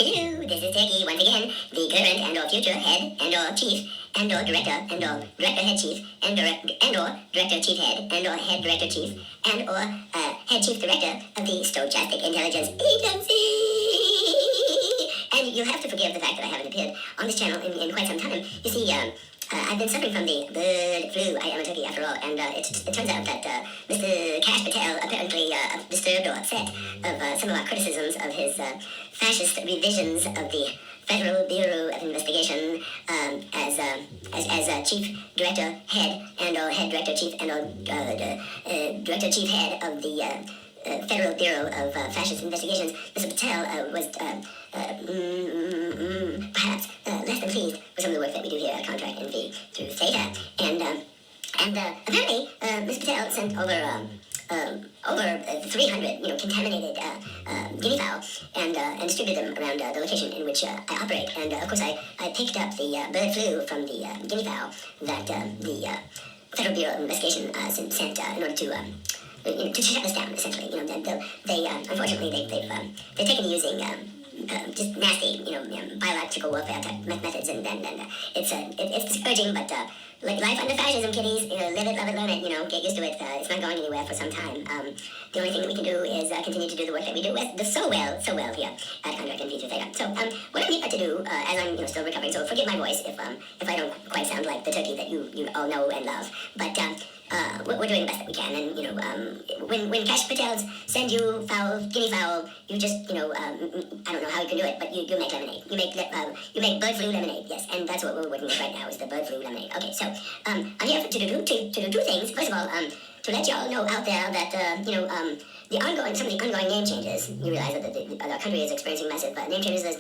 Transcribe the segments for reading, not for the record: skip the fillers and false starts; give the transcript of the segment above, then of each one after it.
Hello, this is Techie once again, the current and/or future head and/or chief and/or director and/or director head chief and/or director chief head and/or head director chief and/or head chief director of the Stochastic Intelligence Agency. And you'll have to forgive the fact that I haven't appeared on this channel in quite some time. You see, I've been suffering from the bird flu. I am a turkey after all, and it turns out that Mr. aCiPhtTh apparently disturbed or upset of some of our criticisms of his fascist revisions of the Federal Bureau of Investigation as chief director head and/or head director chief and/or director chief head of the Federal Bureau of Fascist Investigations. Mr. Patel was perhaps less than pleased with some of the work that we do here at Contract and Fee through Theta. And apparently, Mr. Patel sent over 300, contaminated guinea fowl and distributed them around the location in which I operate. And of course, I picked up the bird flu from the guinea fowl that the Federal Bureau of Investigation sent in order to shut us down, essentially. They unfortunately they've taken to using just nasty, biological warfare type methods, and it's discouraging, but like life under fascism, kiddies, live it, love it, learn it, get used to it. It's not going anywhere for some time. The only thing that we can do is continue to do the work that we do so well here at Contract and Fee through Theta. So what I need to do, as I'm still recovering, so forgive my voice if I don't quite sound like the turkey that you all know and love, but we're doing the best that we can, and when aCiPhtThs send you guinea fowl, you just I don't know how you can do it, but you make lemonade. You make bird flu lemonade, yes, and that's what we're working with right now is the bird flu lemonade. Okay, so I'm here to do two things. First of all, to let y'all know out there that some of the ongoing name changes. You realize that the country is experiencing massive name changes. There's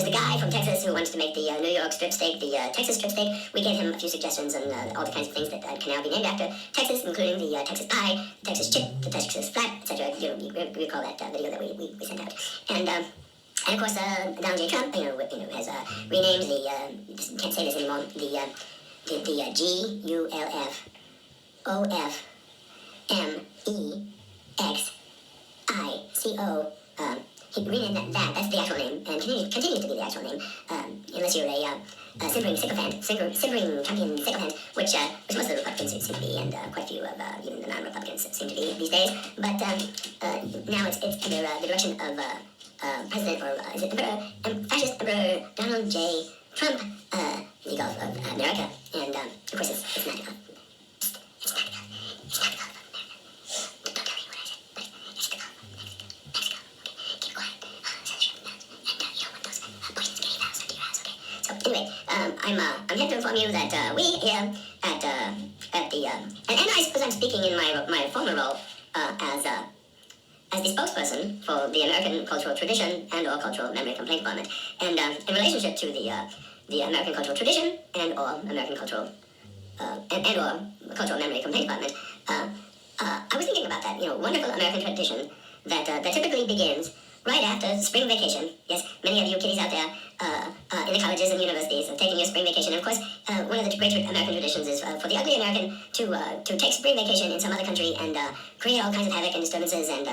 the guy from Texas who wants to make the New York strip steak the Texas strip steak. We gave him a few suggestions on all the kinds of things that can now be named after Texas, including the Texas pie, Texas chip, the Texas flat, etc. You recall that video that we sent out. And of course, Donald J. Trump, has renamed can't say this anymore. The GULFOMEXICO. He renamed that. That's the actual name, and continues to be the actual name, unless you're a simpering champion sycophant, which most of the Republicans seem to be, and quite a few of even the non-Republicans seem to be these days. But now it's under the direction of President, or is it Fascist Emperor Donald J. Trump, the Gulf of America, and of course it's not the Gulf. It's not the Gulf. It's not the Gulf of America. Don't tell me what I said, but it's the Gulf of Mexico. Okay, keep quiet. And you don't want those poisonous guinea fowls into your house, okay? So anyway, I'm here to inform you that we here at the and I suppose I'm speaking in my former role as the spokesperson for the American cultural tradition and/or cultural memory complaint department, and in relationship to the American cultural tradition and/or American cultural and/or cultural memory complaint department, I was thinking about that wonderful American tradition that typically begins right after spring vacation. Yes, many of you kiddies out there in the colleges and universities are taking your spring vacation. And of course, one of the great American traditions is for the ugly American to take spring vacation in some other country and create all kinds of havoc and disturbances and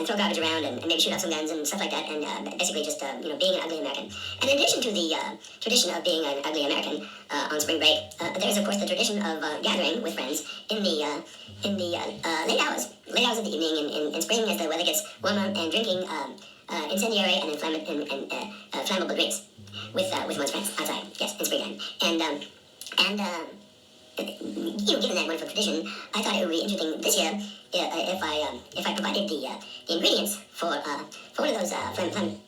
throw garbage around and maybe shoot off some guns and stuff like that, and basically just being an ugly American. And in addition to the tradition of being an ugly American on spring break, there's of course the tradition of gathering with friends in the late hours of the evening in spring as the weather gets warmer, and drinking incendiary and flammable drinks with one's friends outside. Yes, in springtime. And given that wonderful tradition, I thought it would be interesting this year if I provided the ingredients for one of those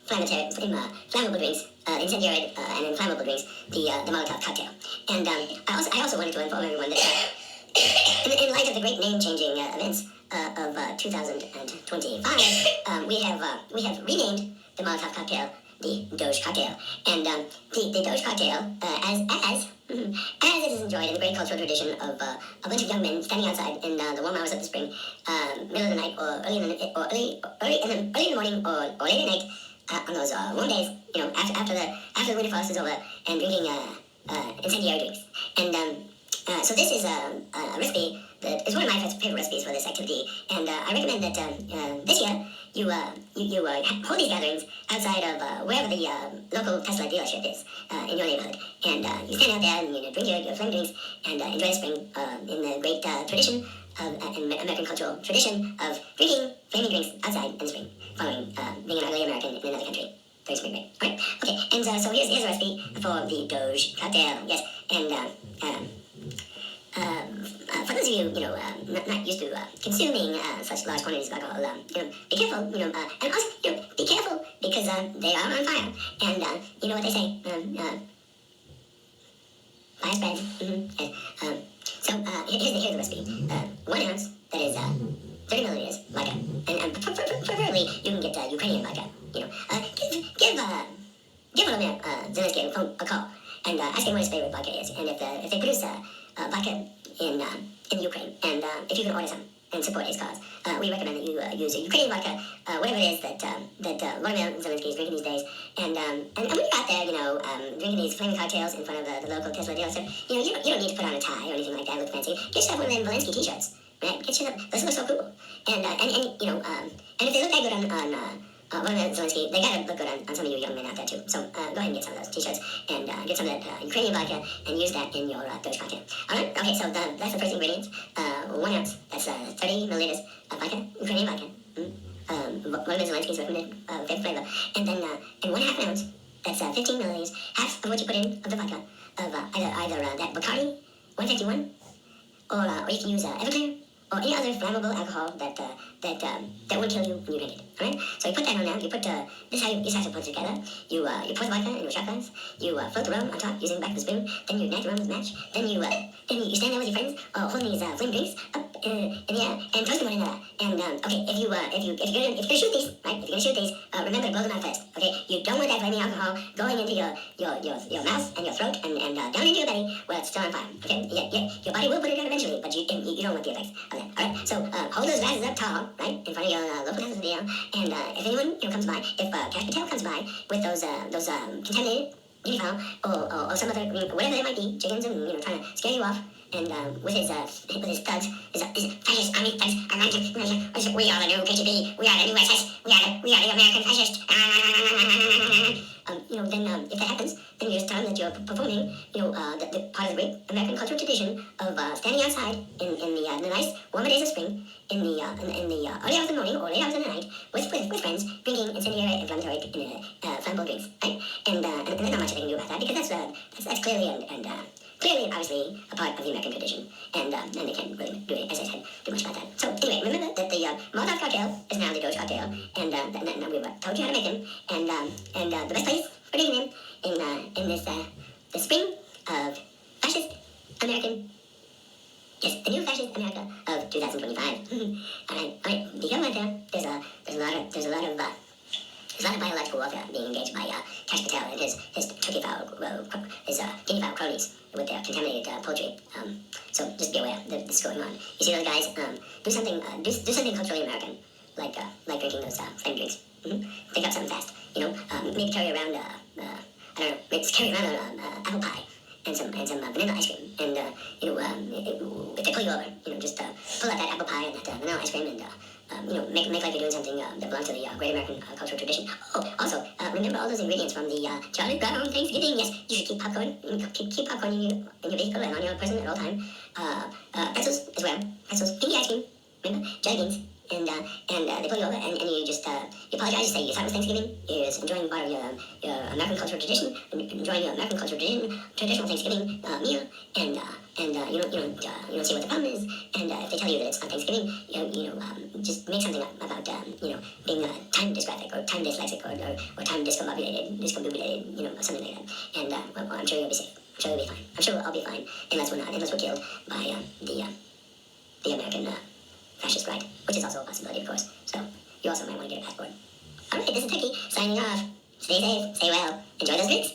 flammable drinks, incendiary and inflammable drinks, the Molotov cocktail. And I also wanted to inform everyone that in light of the great name-changing events of 2025, we have renamed the Molotov cocktail the Doge cocktail, and the Doge cocktail, as it is enjoyed in the great cultural tradition of a bunch of young men standing outside in the warm hours of the spring, middle of the night, or early in the morning, or late at night, on those warm days, after the winter frost is over, and drinking incendiary drinks. And so this is a recipe that is one of my favorite recipes for this activity, and I recommend that this year you hold these gatherings outside of wherever the local Tesla dealership is in your neighborhood, and you stand out there and drink your flame drinks and enjoy the spring in the great tradition of American cultural tradition of drinking flaming drinks outside in the spring, following being an ugly American in another country. Very spring break. Alright? Okay, and so here's a recipe for the Doge cocktail. Yes, and for those of you, not used to consuming such large quantities of alcohol, be careful, and also, be careful because they are on fire. And you know what they say, fire spreads. Yes. So here's the recipe. 1 ounce, that is 30 milliliters vodka, and preferably you can get Ukrainian vodka. Give Volodymyr Zelensky a call and ask him what his favorite vodka is, and if they produce vodka in Ukraine, and if you can order some and support his cause, we recommend that you use Ukrainian vodka, whatever it is that Volodymyr Zelensky is drinking these days, and when you're out there, drinking these flaming cocktails in front of the local Tesla dealership, you don't need to put on a tie or anything like that. Look fancy. Get yourself one of them Zelensky t-shirts, right? Get yourself. Those look so cool, and if they look that good on Volodymyr Zelensky, they gotta look good on some of you young men out there too. So go ahead and get some of those t-shirts and get some of that Ukrainian vodka and use that in your Doge cocktail. Alright, okay, so that's the first ingredient. 1 ounce, that's 30 milliliters of vodka, Ukrainian vodka. Volodymyr Zelensky's recommended favorite flavor. And then and 1/2 ounce, that's 15 milliliters, half of what you put in of the vodka, of either that Bacardi 151, or you can use Everclear, or any other flammable alcohol that would kill you when you drink it. Alright? So you put that on now, you put this is how you put it together. You pour the vodka into a shot glass, you float the rum on top using the back of the spoon, then you ignite the rum with a match, then you stand there with your friends holding these flame drinks up in the air and toasting one another. And okay, if you're gonna shoot these, right? If you're gonna shoot these, remember to blow them out first. Okay? You don't want that flaming alcohol going into your mouth and your throat and down into your belly while it's still on fire. Okay? Your body will put it out eventually, but you don't want the effects of that. Alright? So hold those glasses up tall, right, in front of your local Tesla dealer, and if anyone comes by, if aCiPhtTh comes by with those contaminated guinea fowl or some other whatever they might be, chickens, and trying to scare you off, and with his thugs, his fascist army thugs, we are the new KGB, we are the new SS, we are the American fascist. Then if that happens, then you just tell them that you're performing, the part of the great American cultural tradition of standing outside in the nice warmer days of spring, in the early hours of the morning or late hours of the night with friends, drinking incendiary inflammatory flammable drinks, right? And there's not much they can do about that because that's clearly and obviously a part of the American tradition, and they can't really do it, as I said, do much about that. So anyway, remember that the Molotov cocktail is now the Doge cocktail, and we've told you how to make him, and the best place for drinking him in this the spring of fascist American. Yes, the new fascist America of 2025. All right, be careful out there. There's a lot of biological warfare being engaged by Kash Patel and his turkey fowl, his guinea fowl cronies with their contaminated poultry. So just be aware that this is going on. You see those guys? Do something culturally American, like drinking those flame drinks. Think up something fast. Maybe carry around carry around apple pie and some vanilla ice cream. And if they pull you over, just pull out that apple pie and that vanilla ice cream and make like you're doing something that belongs to the great American cultural tradition. Oh, also, remember all those ingredients from the Charlie Brown Thanksgiving. Yes, you should keep popcorn. Keep popcorn in your vehicle and on your person at all time. Pretzels as well. Pretzels, pinky ice cream. Remember, jelly beans. And they pull you over and you just you apologize. You say you thought it was Thanksgiving. You're just enjoying part of your American cultural tradition, enjoying your American cultural traditional Thanksgiving meal, and you don't see what the problem is. And if they tell you that it's not Thanksgiving, just make something up about being time dysgraphic or time dyslexic or time discombobulated, something like that. And I'm sure you'll be safe. I'm sure you'll be fine. I'm sure I'll be fine unless we're killed by the American fascist right, which is also a possibility, of course. So you also might want to get a passport. All right, this is Techie signing off. Stay safe, stay well, enjoy those drinks.